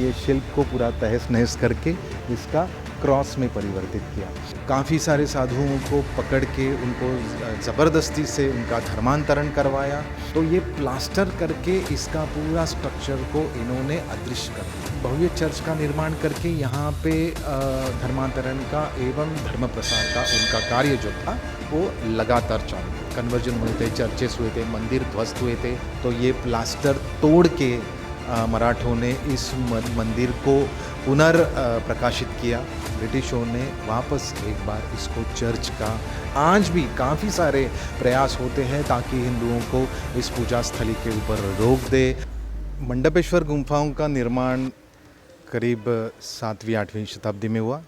ये शिल्प को पूरा तहस नहस करके इसका क्रॉस में परिवर्तित किया। काफ़ी सारे साधुओं को पकड़ के उनको ज़बरदस्ती से उनका धर्मांतरण करवाया। तो ये प्लास्टर करके इसका पूरा स्ट्रक्चर को इन्होंने अदृश्य कर दिया। भव्य चर्च का निर्माण करके यहाँ पे धर्मांतरण का एवं धर्म प्रसार का उनका कार्य जो था वो लगातार चालू। कन्वर्जन हुए थे, चर्चेस हुए थे, मंदिर ध्वस्त हुए थे। तो ये प्लास्टर तोड़ के मराठों ने इस मंदिर को प्रकाशित किया। ब्रिटिशों ने वापस एक बार इसको चर्च का आज भी काफ़ी सारे प्रयास होते हैं ताकि हिंदुओं को इस पूजा स्थली के ऊपर रोक दे। मंडपेश्वर गुम्फाओं का निर्माण करीब 7वीं-8वीं शताब्दी में हुआ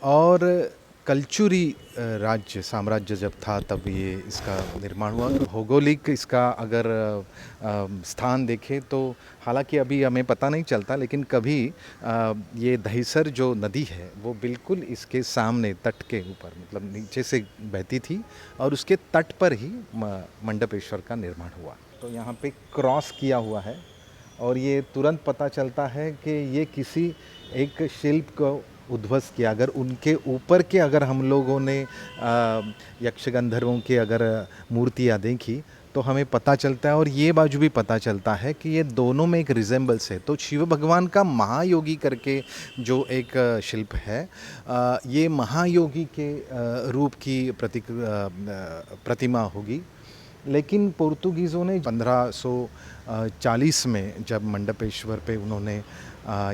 और कलचुरी राज्य साम्राज्य जब था तब ये इसका निर्माण हुआ। भौगोलिक इसका अगर स्थान देखें तो हालांकि अभी हमें पता नहीं चलता, लेकिन कभी ये दहिसर जो नदी है वो बिल्कुल इसके सामने तट के ऊपर मतलब नीचे से बहती थी और उसके तट पर ही मंडपेश्वर का निर्माण हुआ। तो यहाँ पे क्रॉस किया हुआ है और ये तुरंत पता चलता है कि ये किसी एक शिल्प को उद्ध्वस्त किया। अगर उनके ऊपर के अगर हम लोगों ने यक्ष गंधर्वों की अगर मूर्तियाँ देखी तो हमें पता चलता है और ये बाजू भी पता चलता है कि ये दोनों में एक रिजेंबल्स है। तो शिव भगवान का महायोगी करके जो एक शिल्प है, ये महायोगी के रूप की प्रतिमा होगी। लेकिन पुर्तगीज़ों ने 1540 में जब मंडपेश्वर पे उन्होंने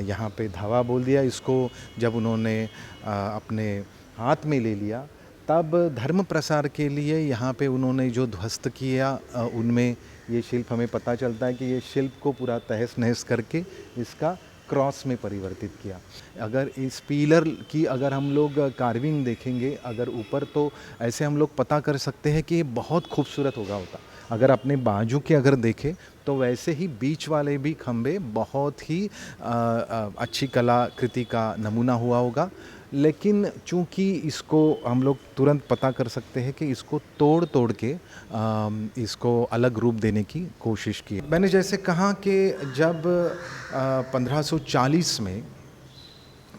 यहाँ पे धावा बोल दिया, इसको जब उन्होंने अपने हाथ में ले लिया, तब धर्म प्रसार के लिए यहाँ पे उन्होंने जो ध्वस्त किया उनमें ये शिल्प हमें पता चलता है कि ये शिल्प को पूरा तहस नहस करके इसका क्रॉस में परिवर्तित किया। अगर इस पिलर की अगर हम लोग कार्विंग देखेंगे अगर ऊपर, तो ऐसे हम लोग पता कर सकते हैं कि ये बहुत खूबसूरत होता। अगर अपने बाजू के अगर देखें तो वैसे ही बीच वाले भी खंबे बहुत ही अच्छी कलाकृति का नमूना हुआ होगा। लेकिन चूंकि इसको हम लोग तुरंत पता कर सकते हैं कि इसको तोड़ के इसको अलग रूप देने की कोशिश की। मैंने जैसे कहा कि जब 1540 में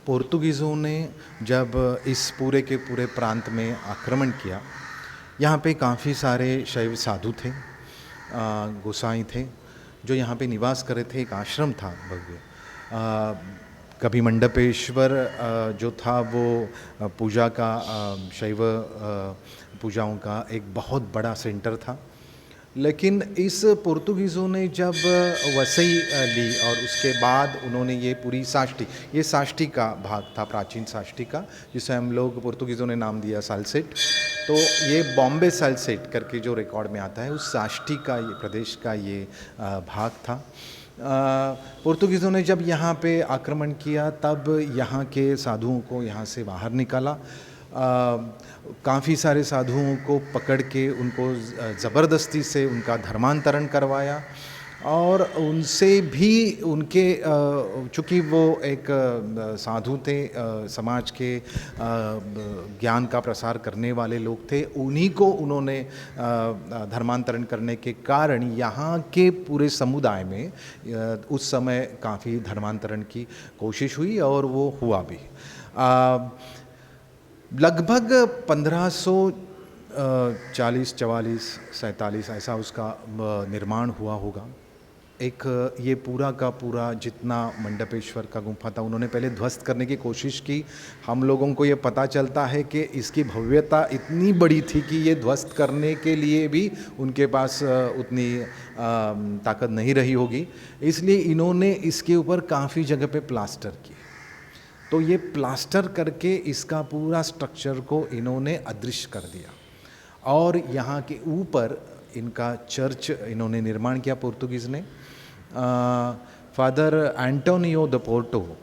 पुर्तगीज़ों ने जब इस पूरे के पूरे प्रांत में आक्रमण किया, यहाँ पे काफ़ी सारे शैव साधु थे, गोसाई थे जो यहाँ पे निवास कर रहे थे। एक आश्रम था भव्य। कभी मंडपेश्वर जो था वो पूजा का शैव पूजाओं का एक बहुत बड़ा सेंटर था। लेकिन इस पुर्तगीज़ों ने जब वसई ली और उसके बाद उन्होंने ये पूरी ये साष्टी का भाग था, प्राचीन साष्टी का, जिसे हम लोग पुर्तगीज़ों ने नाम दिया साल्सेट। तो ये बॉम्बे साल्सेट करके जो रिकॉर्ड में आता है उस साष्टी का ये प्रदेश का ये भाग था। पुर्तगीज़ों ने जब यहाँ पे आक्रमण किया तब यहाँ के साधुओं को यहाँ से बाहर निकाला। काफ़ी सारे साधुओं को पकड़ के उनको ज़बरदस्ती से उनका धर्मांतरण करवाया और उनसे भी उनके चूँकि वो एक साधु थे, समाज के ज्ञान का प्रसार करने वाले लोग थे, उन्हीं को उन्होंने धर्मांतरण करने के कारण यहाँ के पूरे समुदाय में उस समय काफ़ी धर्मांतरण की कोशिश हुई और वो हुआ भी। लगभग 1540, 44, 47 ऐसा उसका निर्माण हुआ होगा। एक ये पूरा का पूरा जितना मंडपेश्वर का गुम्फा था उन्होंने पहले ध्वस्त करने की कोशिश की। हम लोगों को ये पता चलता है कि इसकी भव्यता इतनी बड़ी थी कि ये ध्वस्त करने के लिए भी उनके पास उतनी ताकत नहीं रही होगी, इसलिए इन्होंने इसके ऊपर काफ़ी जगह पे प्लास्टर किए। तो ये प्लास्टर करके इसका पूरा स्ट्रक्चर को इन्होंने अदृश्य कर दिया और यहाँ के ऊपर इनका चर्च इन्होंने निर्माण किया पुर्तगीज़ ने। फादर एंटोनियो द पोर्टो,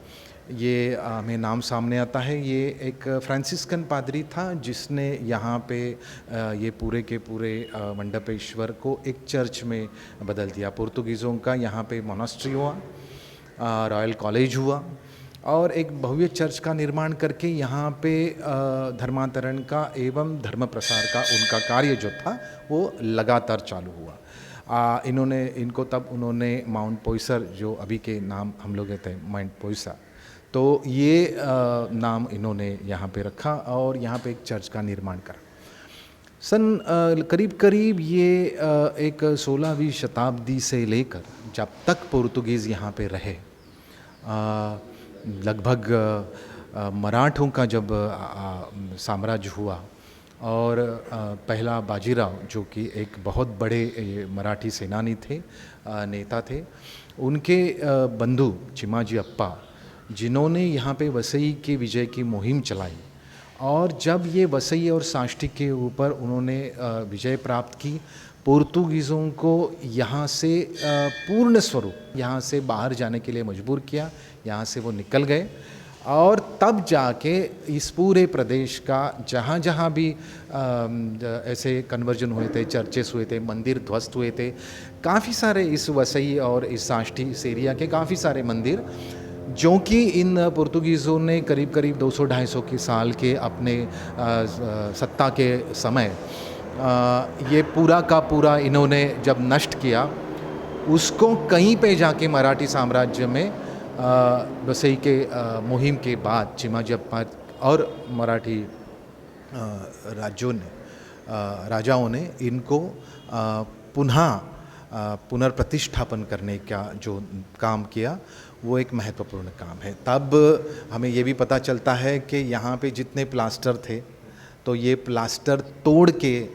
ये हमें नाम सामने आता है। ये एक फ्रांसिस्कन पादरी था जिसने यहाँ पे ये पूरे के पूरे मंडपेश्वर को एक चर्च में बदल दिया। पुर्तगीज़ों का यहाँ पे मोनास्ट्री हुआ, रॉयल कॉलेज हुआ और एक भव्य चर्च का निर्माण करके यहाँ पे धर्मांतरण का एवं धर्म प्रसार का उनका कार्य जो था वो लगातार चालू हुआ। इन्होंने इनको तब उन्होंने माउंट पोईसर, जो अभी के नाम हम लोग कहते हैं माउंट पोईसर, तो ये नाम इन्होंने यहाँ पे रखा और यहाँ पे एक चर्च का निर्माण करा। करीब करीब ये एक 16वीं शताब्दी से लेकर जब तक पुर्तगीज़ यहाँ पे रहे, लगभग मराठों का जब साम्राज्य हुआ और पहला बाजीराव, जो कि एक बहुत बड़े मराठी सेनानी थे, नेता थे, उनके बंधु चिमाजी अप्पा, जिन्होंने यहाँ पे वसई के विजय की मुहिम चलाई, और जब ये वसई और साष्टी के ऊपर उन्होंने विजय प्राप्त की, पुर्तगीज़ों को यहाँ से पूर्ण स्वरूप यहाँ से बाहर जाने के लिए मजबूर किया, यहाँ से वो निकल गए, और तब जाके इस पूरे प्रदेश का जहाँ जहाँ भी ऐसे कन्वर्जन हुए थे, चर्चेस हुए थे, मंदिर ध्वस्त हुए थे, काफ़ी सारे इस वसई और इस साष्टी इस एरिया के काफ़ी सारे मंदिर, जो कि इन पुर्तगीज़ों ने करीब करीब 200-250 के साल के अपने सत्ता के समय ये पूरा का पूरा इन्होंने जब नष्ट किया, उसको कहीं पे जाके मराठी साम्राज्य में वसई के मुहिम के बाद चिमाजी अप्पा और मराठी राजाओं ने इनको पुनः पुनर्प्रतिष्ठापन करने का जो काम किया, वो एक महत्वपूर्ण काम है। तब हमें ये भी पता चलता है कि यहाँ पे जितने प्लास्टर थे, तो ये प्लास्टर तोड़ के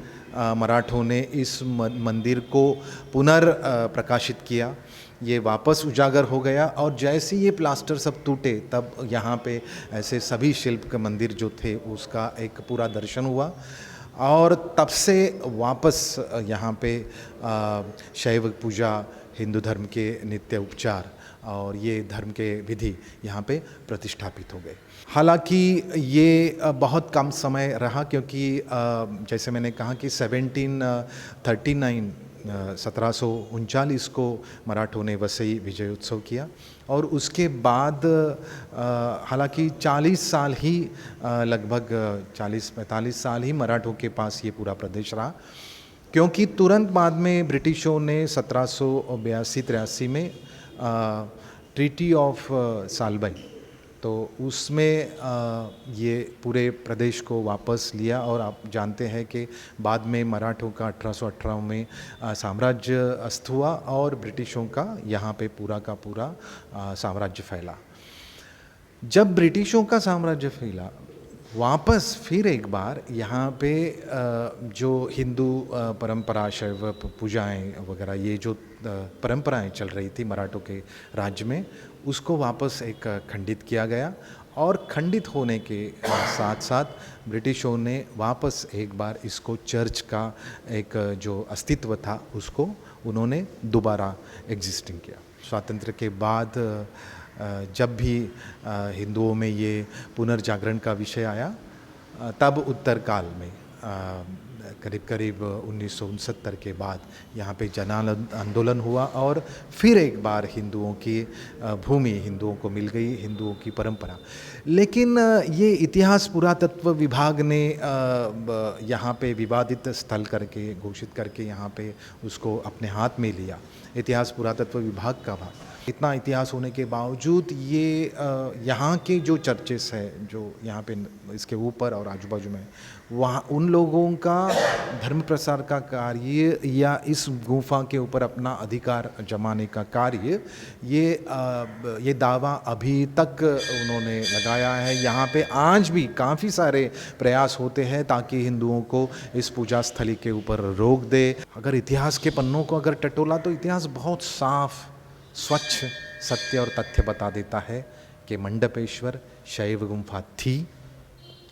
मराठों ने इस मंदिर को प्रकाशित किया, ये वापस उजागर हो गया, और जैसे ये प्लास्टर सब टूटे, तब यहाँ पे ऐसे सभी शिल्प के मंदिर जो थे उसका एक पूरा दर्शन हुआ, और तब से वापस यहाँ पे शैव पूजा, हिंदू धर्म के नित्य उपचार और ये धर्म के विधि यहाँ पे प्रतिष्ठापित हो गए। हालांकि ये बहुत कम समय रहा, क्योंकि जैसे मैंने कहा कि 1739 को मराठों ने वसई विजय उत्सव किया, और उसके बाद हालांकि 40 साल ही लगभग 40-45 साल ही मराठों के पास ये पूरा प्रदेश रहा, क्योंकि तुरंत बाद में ब्रिटिशों ने 1782-83 में ट्रीटी ऑफ सालबई, तो उसमें ये पूरे प्रदेश को वापस लिया, और आप जानते हैं कि बाद में मराठों का 1818 में साम्राज्य अस्त हुआ और ब्रिटिशों का यहाँ पे पूरा का पूरा साम्राज्य फैला। जब ब्रिटिशों का साम्राज्य फैला, वापस फिर एक बार यहाँ पे जो हिंदू परंपरा, शैव पूजाएं वगैरह, ये जो परंपराएं चल रही थी मराठों के राज्य में, उसको वापस एक खंडित किया गया, और खंडित होने के साथ साथ ब्रिटिशों ने वापस एक बार इसको चर्च का एक जो अस्तित्व था उसको उन्होंने दोबारा एग्जिस्टिंग किया। स्वातंत्र्य के बाद जब भी हिंदुओं में ये पुनर्जागरण का विषय आया, तब उत्तर काल में करीब करीब 1969 के बाद यहाँ पे जन आंदोलन हुआ, और फिर एक बार हिंदुओं की भूमि हिंदुओं को मिल गई, हिंदुओं की परंपरा। लेकिन ये इतिहास पुरातत्व विभाग ने यहाँ पे विवादित स्थल करके घोषित करके यहाँ पे उसको अपने हाथ में लिया। इतिहास पुरातत्व विभाग का भाग, इतना इतिहास होने के बावजूद ये यहाँ के जो चर्चेस है, जो यहाँ पे इसके ऊपर और आजू बाजू में, वहाँ उन लोगों का धर्म प्रसार का कार्य या इस गुफा के ऊपर अपना अधिकार जमाने का कार्य, ये दावा अभी तक उन्होंने लगाया है। यहाँ पे आज भी काफ़ी सारे प्रयास होते हैं ताकि हिंदुओं को इस पूजा स्थली के ऊपर रोक दे। अगर इतिहास के पन्नों को अगर टटोला, तो इतिहास बहुत साफ, स्वच्छ, सत्य और तथ्य बता देता है कि मंडपेश्वर शैव गुम्फा थी,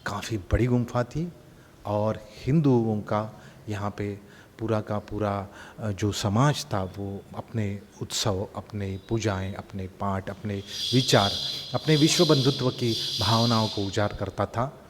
काफ़ी बड़ी गुम्फा थी, और हिंदुओं का यहाँ पे पूरा का पूरा जो समाज था वो अपने उत्सव, अपने पूजाएं, अपने पाठ, अपने विचार, अपने विश्व बंधुत्व की भावनाओं को उजागर करता था।